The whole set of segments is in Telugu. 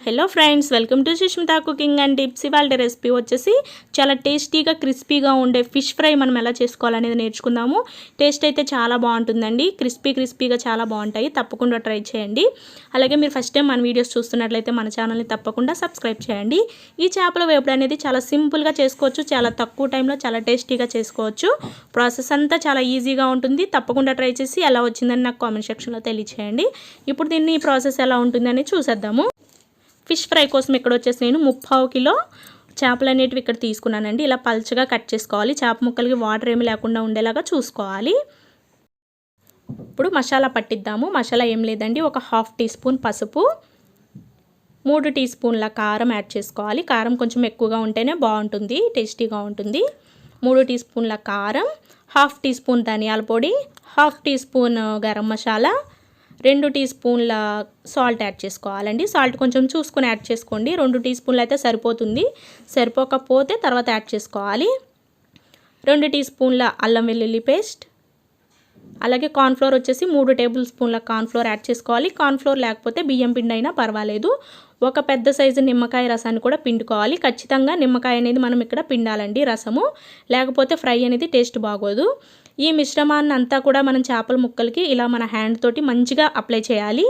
Hello friends, welcome to Sushmita cooking and tips. ఇవాళ రెసిపీ వచ్చేసి చాలా టేస్టీగా క్రిస్పీగా ఉండే ఫిష్ ఫ్రై మనం ఎలా చేసుకోవాలనేది నేర్చుకుందాము. టేస్ట్ అయితే చాలా బాగుంటుందండి. క్రిస్పీగా చాలా బాగుంటాయి. తప్పకుండా ట్రై చేయండి. అలాగే మీరు ఫస్ట్ టైం మన వీడియోస్ చూస్తున్నట్లయితే మన ఛానల్ని తప్పకుండా సబ్స్క్రైబ్ చేయండి. ఈ చేపల వేపుడు అనేది చాలా సింపుల్గా చేసుకోవచ్చు. చాలా తక్కువ టైంలో చాలా టేస్టీగా చేసుకోవచ్చు. ప్రాసెస్ అంతా చాలా ఈజీగా ఉంటుంది. తప్పకుండా ట్రై చేసి ఎలా వచ్చిందని నాకు కామెంట్ సెక్షన్లో తెలియచేయండి. ఇప్పుడు దీన్ని ఈ ప్రాసెస్ ఎలా ఉంటుందని చూసేద్దాము. ఫిష్ ఫ్రై కోసం ఇక్కడ వచ్చేసి నేను 3/4 కిలో చేపలు అనేటివి ఇక్కడ తీసుకున్నానండి. ఇలా పల్చగా కట్ చేసుకోవాలి. చేప ముక్కలకి వాటర్ ఏమి లేకుండా ఉండేలాగా చూసుకోవాలి. ఇప్పుడు మసాలా పట్టిద్దాము. మసాలా ఏం లేదండి, ఒక 1/2 టీ స్పూన్ పసుపు, 3 టీ స్పూన్ల కారం యాడ్ చేసుకోవాలి. కారం కొంచెం ఎక్కువగా ఉంటేనే బాగుంటుంది, టేస్టీగా ఉంటుంది. 3 టీ స్పూన్ల కారం, 1/2 టీ స్పూన్ ధనియాల పొడి, 1/2 tea spoon garam masala, 2 tea స్పూన్ల సాల్ట్ యాడ్ చేసుకోవాలండి. సాల్ట్ కొంచెం చూసుకొని యాడ్ చేసుకోండి. 2 టీ స్పూన్లు అయితే సరిపోతుంది. సరిపోకపోతే తర్వాత యాడ్ చేసుకోవాలి. 2 టీ స్పూన్ల అల్లం వెల్లుల్లి పేస్ట్, అలాగే కార్న్ఫ్లోర్ వచ్చేసి 3 టేబుల్ స్పూన్ల కార్న్ఫ్లోర్ యాడ్ చేసుకోవాలి. కార్న్ఫ్లోర్ లేకపోతే బియ్యం పిండి అయినా పర్వాలేదు. ఒక పెద్ద సైజు నిమ్మకాయ రసాన్ని కూడా పిండుకోవాలి. ఖచ్చితంగా నిమ్మకాయ అనేది మనం ఇక్కడ పిండాలండి, రసము, లేకపోతే ఫ్రై అనేది టేస్ట్ బాగోదు. ఈ మిశ్రమాన్ని అంతా కూడా మనం చేపల ముక్కలకి ఇలా మన హ్యాండ్ తోటి మంచిగా అప్లై చేయాలి.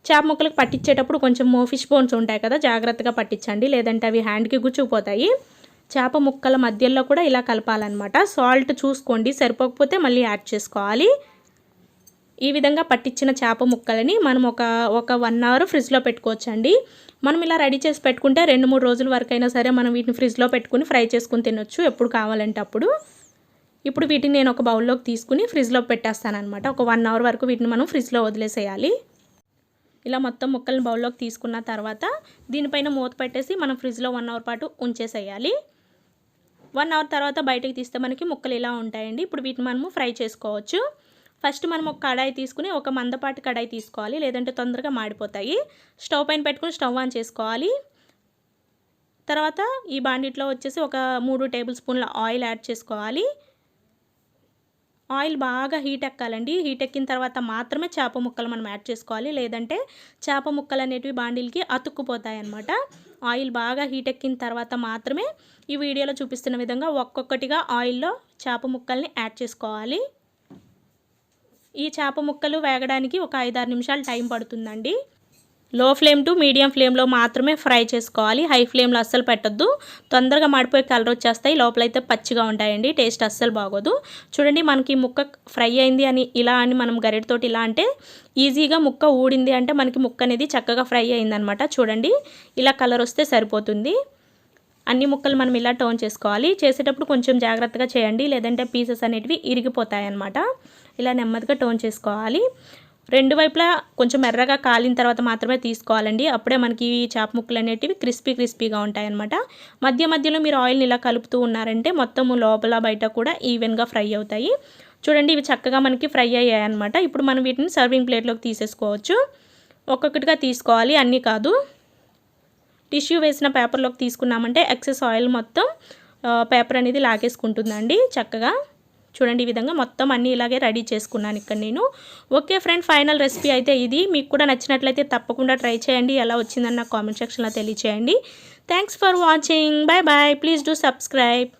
చేప ముక్కలకి పట్టించేటప్పుడు కొంచెం ఫిష్ బోన్స్ ఉంటాయి కదా, జాగ్రత్తగా పట్టించండి, లేదంటే అవి హ్యాండ్కి గుచ్చుకుపోతాయి. చేప ముక్కల మధ్యలో కూడా ఇలా కలపాలన్నమాట. సాల్ట్ చూసుకోండి, సరిపోకపోతే మళ్ళీ యాడ్ చేసుకోవాలి. ఈ విధంగా పట్టించిన చేప ముక్కలని మనం ఒక 1 అవర్ ఫ్రిడ్జ్లో పెట్టుకోవచ్చండి. మనం ఇలా రెడీ చేసి పెట్టుకుంటే 2-3 రోజుల వరకు అయినా సరే మనం వీటిని ఫ్రిడ్జ్లో పెట్టుకుని ఫ్రై చేసుకుని తినొచ్చు, ఎప్పుడు కావాలంటే అప్పుడు. ఇప్పుడు వీటిని నేను ఒక బౌల్లోకి తీసుకుని ఫ్రిడ్జ్లో పెట్టేస్తానమాట. ఒక 1 అవర్ వరకు వీటిని మనం ఫ్రిడ్జ్లో వదిలేసేయాలి. ఇలా మొత్తం ముక్కల్ని బౌల్లోకి తీసుకున్న తర్వాత దీనిపైన మూత పెట్టేసి మనం ఫ్రిడ్జ్లో 1 అవర్ పాటు ఉంచేసేయాలి. 1 అవర్ తర్వాత బయటకు తీస్తే మనకి ముక్కలు ఇలా ఉంటాయండి. ఇప్పుడు వీటిని మనము ఫ్రై చేసుకోవచ్చు. ఫస్ట్ మనం ఒక కడాయి తీసుకుని, ఒక మందపాటి కడాయి తీసుకోవాలి, లేదంటే తొందరగా మాడిపోతాయి. స్టవ్ పైన పెట్టుకుని స్టవ్ ఆన్ చేసుకోవాలి. తర్వాత ఈ బాండిట్లో వచ్చేసి ఒక 3 టేబుల్ స్పూన్ల ఆయిల్ యాడ్ చేసుకోవాలి. ఆయిల్ బాగా హీట్ ఎక్కాలండి. హీట్ ఎక్కిన తర్వాత మాత్రమే చేప ముక్కలు మనం యాడ్ చేసుకోవాలి, లేదంటే చేప ముక్కలు అనేటివి బాండిల్కి అతుక్కుపోతాయి అన్నమాట. ఆయిల్ బాగా హీట్ ఎక్కిన తర్వాత మాత్రమే ఈ వీడియోలో చూపిస్తున్న విధంగా ఒక్కొక్కటిగా ఆయిల్లో చేప ముక్కల్ని యాడ్ చేసుకోవాలి. ఈ చేప ముక్కలు వేగడానికి ఒక 5-6 నిమిషాలు టైం పడుతుందండి. లో ఫ్లేమ్ టు మీడియం ఫ్లేమ్లో మాత్రమే ఫ్రై చేసుకోవాలి. హై ఫ్లేమ్లో అస్సలు పెట్టొద్దు, తొందరగా మాడిపోయి కలర్ వచ్చేస్తాయి, లోపలైతే పచ్చిగా ఉంటాయండి, టేస్ట్ అస్సలు బాగోదు. చూడండి, మనకి ముక్క ఫ్రై అయింది అని ఇలా అని మనం గరిటతోటి ఇలా అంటే ఈజీగా ముక్క ఊడింది అంటే మనకి ముక్క అనేది చక్కగా ఫ్రై అయిందనమాట. చూడండి, ఇలా కలర్ వస్తే సరిపోతుంది. అన్ని ముక్కలు మనం ఇలా టర్న్ చేసుకోవాలి. చేసేటప్పుడు కొంచెం జాగ్రత్తగా చేయండి, లేదంటే పీసెస్ అనేటివి ఇరిగిపోతాయి అన్నమాట. ఇలా నెమ్మదిగా టర్న్ చేసుకోవాలి. 2 వైపులా కొంచెం ఎర్రగా కాలిన తర్వాత మాత్రమే తీసుకోవాలండి. అప్పుడే మనకి చేప ముక్కలు అనేటివి క్రిస్పీగా ఉంటాయన్నమాట. మధ్యలో మీరు ఆయిల్ని ఇలా కలుపుతూ ఉన్నారంటే మొత్తం లోపల బయట కూడా ఈవెన్గా ఫ్రై అవుతాయి. చూడండి, ఇవి చక్కగా మనకి ఫ్రై అయ్యాయి అన్నమాట. ఇప్పుడు మనం వీటిని సర్వింగ్ ప్లేట్లోకి తీసేసుకోవచ్చు. ఒక్కొక్కటిగా తీసుకోవాలి, అన్నీ కాదు. టిష్యూ వేసిన పేపర్లోకి తీసుకున్నామంటే ఎక్సెస్ ఆయిల్ మొత్తం పేపర్ అనేది లాగేసుకుంటుందండి చక్కగా. చూడండి, ఈ విధంగా మొత్తం అన్నీ ఇలాగే రెడీ చేసుకున్నాను ఇక్కడ నేను. ఓకే ఫ్రెండ్, ఫైనల్ రెసిపీ అయితే ఇది. మీకు కూడా నచ్చినట్లయితే తప్పకుండా ట్రై చేయండి. ఎలా వచ్చిందని నాకు కామెంట్ సెక్షన్లో తెలియచేయండి. Thanks for watching. Bye bye. Please do subscribe.